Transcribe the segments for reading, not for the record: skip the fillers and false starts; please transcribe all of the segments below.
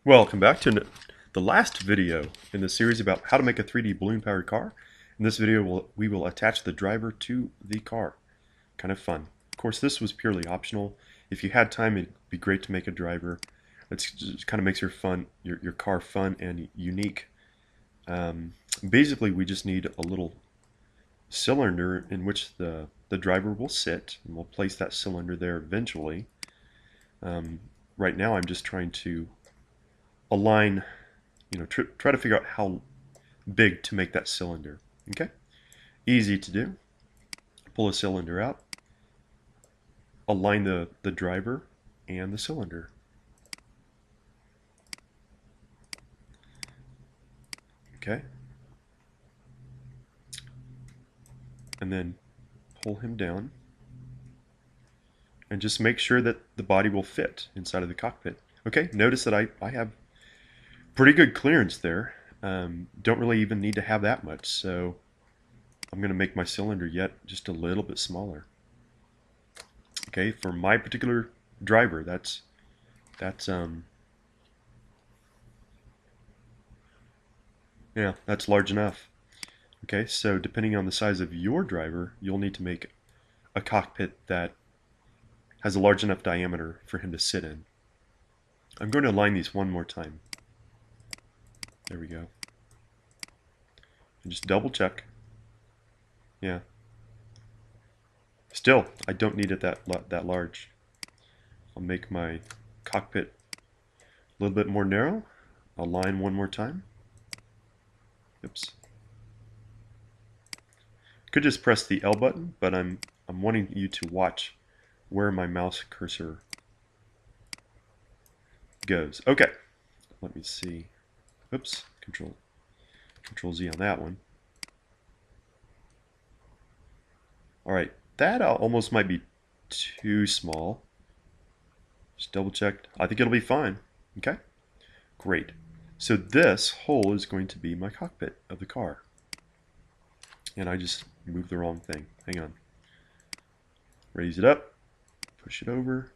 Welcome back to the last video in the series about how to make a 3D balloon-powered car. In this video, we will attach the driver to the car. Kind of fun. Of course, this was purely optional. If you had time, it'd be great to make a driver. It just kind of makes your car fun and unique. Basically, we just need a little cylinder in which the driver will sit, and we'll place that cylinder there eventually. Right now, I'm just trying to align, try to figure out how big to make that cylinder. Okay, easy to do. Pull a cylinder out, align the driver and the cylinder. Okay, and then pull him down and just make sure that the body will fit inside of the cockpit. Okay, notice that I have pretty good clearance there. Don't really even need to have that much, so I'm going to make my cylinder yet just a little bit smaller. Okay, for my particular driver, that's large enough. Okay, so depending on the size of your driver, you'll need to make a cockpit that has a large enough diameter for him to sit in. I'm going to align these one more time. There we go. And just double check. Yeah. Still, I don't need it that large. I'll make my cockpit a little bit more narrow. Align one more time. Oops. Could just press the L button, but I'm wanting you to watch where my mouse cursor goes. Okay. Let me see. Oops. Control Z on that one. All right. That almost might be too small. Just double check. I think it'll be fine. Okay. Great. So this hole is going to be my cockpit of the car. And I just moved the wrong thing. Hang on. Raise it up. Push it over.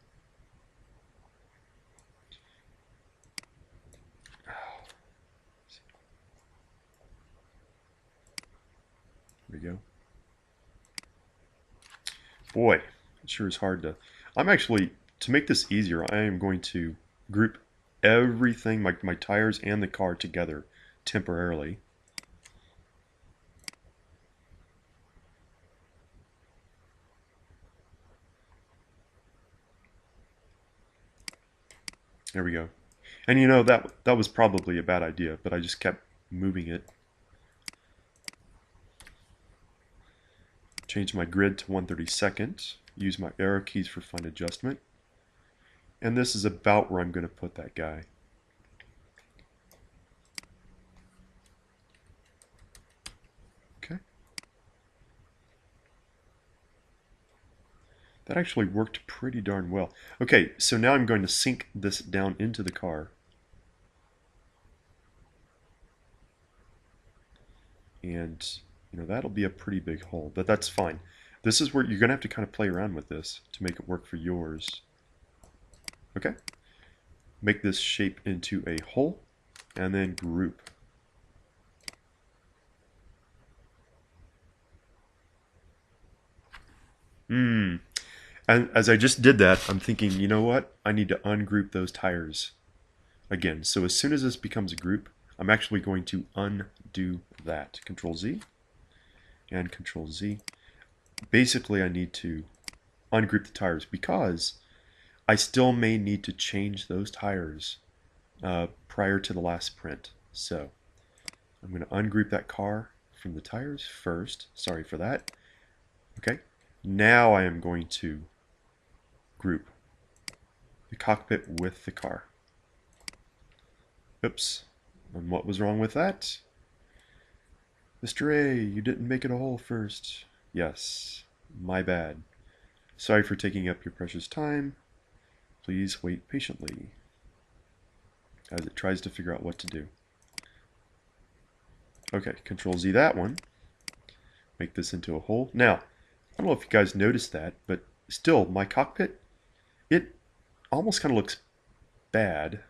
There we go. Boy, it sure is hard to... I'm actually, to make this easier, I am going to group everything, my tires and the car together temporarily. There we go. And you know, that was probably a bad idea, but I just kept moving it. Change my grid to 1/32. Use my arrow keys for fine adjustment. And this is about where I'm going to put that guy. Okay. That actually worked pretty darn well. Okay, so now I'm going to sink this down into the car. And, that'll be a pretty big hole, but that's fine. This is where you're going to have to kind of play around with this to make it work for yours. Okay. Make this shape into a hole, and then group. And as I just did that, I'm thinking, you know what? I need to ungroup those tires again. So as soon as this becomes a group, I'm actually going to undo that. Control Z and Control Z. Basically, I need to ungroup the tires because I still may need to change those tires prior to the last print. So I'm going to ungroup that car from the tires first. Sorry for that. Okay. Now I am going to group the cockpit with the car. Oops. And what was wrong with that? Mr. A, you didn't make it a hole first. Yes, my bad. Sorry for taking up your precious time. Please wait patiently as it tries to figure out what to do. Okay, Control Z that one. Make this into a hole. Now, I don't know if you guys noticed that, but still, my cockpit, it almost kind of looks bad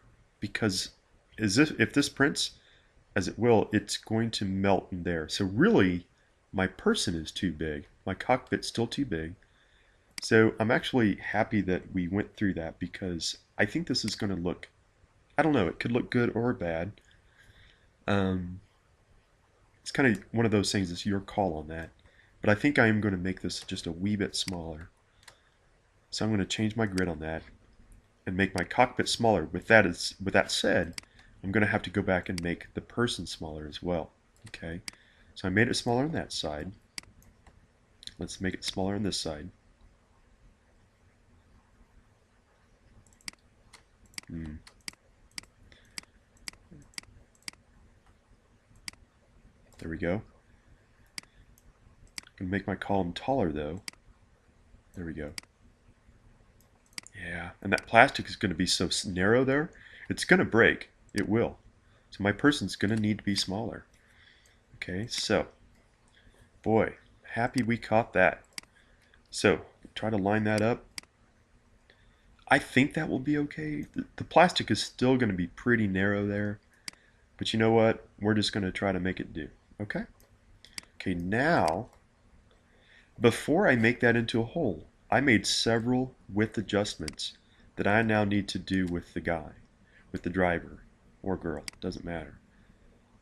because if this prints, as it will, it's going to melt in there. So really, my person is too big. My cockpit's still too big. So I'm actually happy that we went through that because I think this is going to look, I don't know, it could look good or bad. It's kind of one of those things, it's your call on that. But I think I am going to make this just a wee bit smaller. So I'm going to change my grid on that and make my cockpit smaller. With that said, I'm going to have to go back and make the person smaller as well. Okay, so I made it smaller on that side. Let's make it smaller on this side. There we go. I'm going to make my column taller though. There we go. Yeah, and that plastic is going to be so narrow there, it's going to break. It will. So my person's going to need to be smaller. Okay, so, boy, happy we caught that. So, try to line that up. I think that will be okay. The plastic is still going to be pretty narrow there. But you know what? We're just going to try to make it do. Okay? Okay, now, before I make that into a hole, I made several width adjustments that I now need to do with the guy, with the driver or girl, doesn't matter.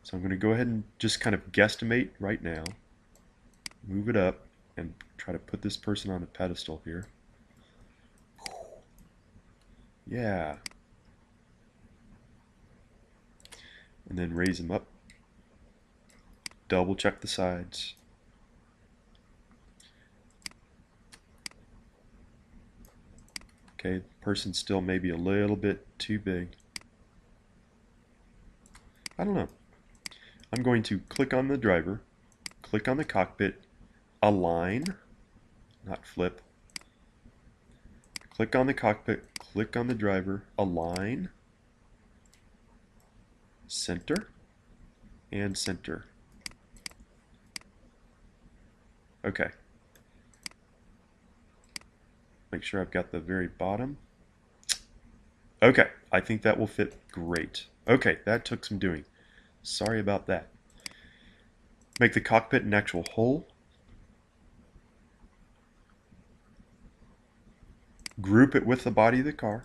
So I'm going to go ahead and just kind of guesstimate right now, move it up, and try to put this person on a pedestal here. Yeah. And then raise them up. Double check the sides. Okay, person still maybe a little bit too big. I don't know. I'm going to click on the driver, click on the cockpit, align, not flip. Click on the cockpit, click on the driver, align, center, and center. Okay. Make sure I've got the very bottom. Okay, I think that will fit great. Okay, that took some doing. Sorry about that. Make the cockpit an actual hole. Group it with the body of the car.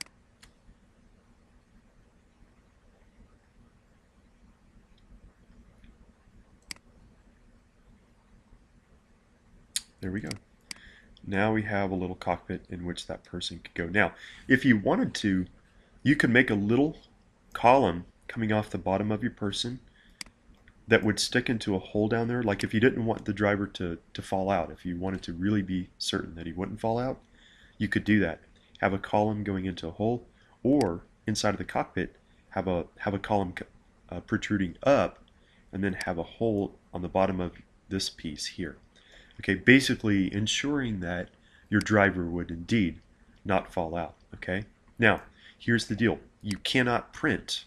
There we go. Now we have a little cockpit in which that person could go. Now, if you wanted to, you could make a little column coming off the bottom of your person that would stick into a hole down there. Like if you didn't want the driver to fall out, if you wanted to really be certain that he wouldn't fall out, you could do that. Have a column going into a hole, or inside of the cockpit, have a column protruding up, and then have a hole on the bottom of this piece here. Okay, basically ensuring that your driver would indeed not fall out. Okay, now here's the deal: you cannot print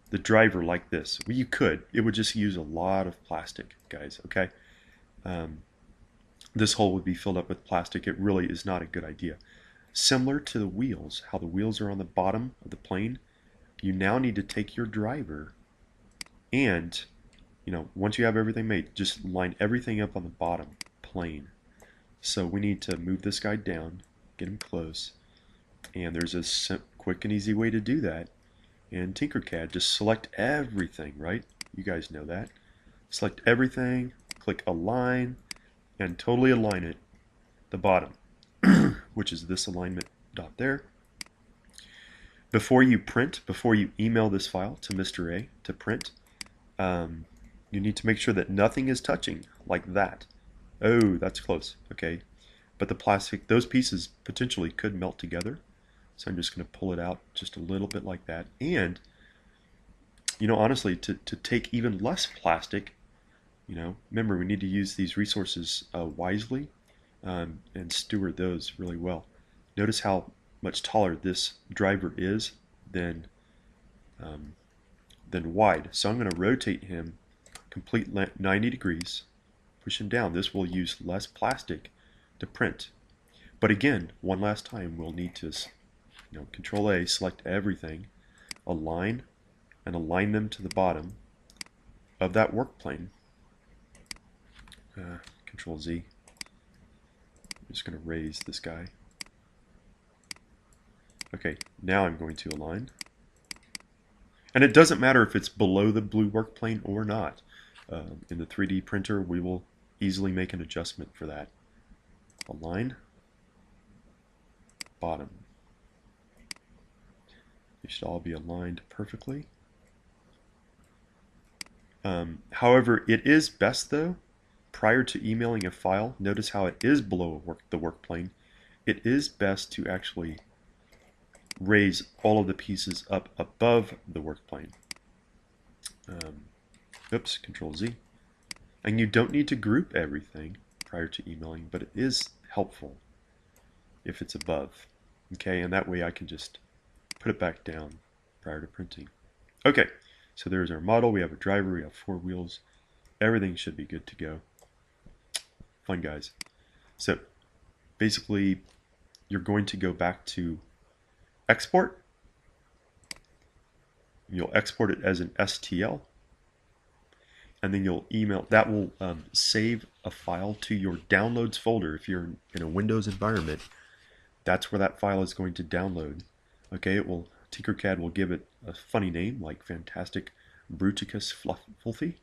the driver like this. Well, you could. It would just use a lot of plastic, guys. Okay, this hole would be filled up with plastic. It really is not a good idea. Similar to the wheels, how the wheels are on the bottom of the plane, you now need to take your driver and, once you have everything made, just line everything up on the bottom plane. So we need to move this guy down, get him close, and there's a quick and easy way to do that. In Tinkercad, just select everything, right? You guys know that. Select everything, click Align, and totally align it, the bottom, which is this alignment dot there. Before you print, before you email this file to Mr. A to print, you need to make sure that nothing is touching like that. Oh, that's close. Okay, but the plastic, those pieces potentially could melt together. So I'm just going to pull it out just a little bit like that. And, honestly, to take even less plastic, remember we need to use these resources wisely and steward those really well. Notice how much taller this driver is than wide. So I'm going to rotate him complete 90 degrees, push him down. This will use less plastic to print. But again, one last time, we'll need to Control A, select everything, align, and align them to the bottom of that work plane. Control Z. I'm just going to raise this guy. Okay, now I'm going to align. And it doesn't matter if it's below the blue work plane or not. In the 3D printer, we will easily make an adjustment for that. Align, bottom. They should all be aligned perfectly. However, it is best though, prior to emailing a file, notice how it is below the work plane. It is best to actually raise all of the pieces up above the work plane. Oops, Control Z. And you don't need to group everything prior to emailing, but it is helpful if it's above. Okay, and that way I can just put it back down prior to printing. Okay, so there's our model. We have a driver, we have 4 wheels. Everything should be good to go. Fun, guys. So basically, you're going to go back to export. You'll export it as an STL. And then you'll email. That will save a file to your downloads folder. If you're in a Windows environment, that's where that file is going to download. Okay, Tinkercad will give it a funny name like Fantastic Bruticus Fluffy,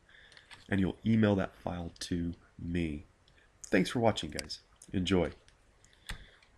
and you'll email that file to me. Thanks for watching, guys. Enjoy.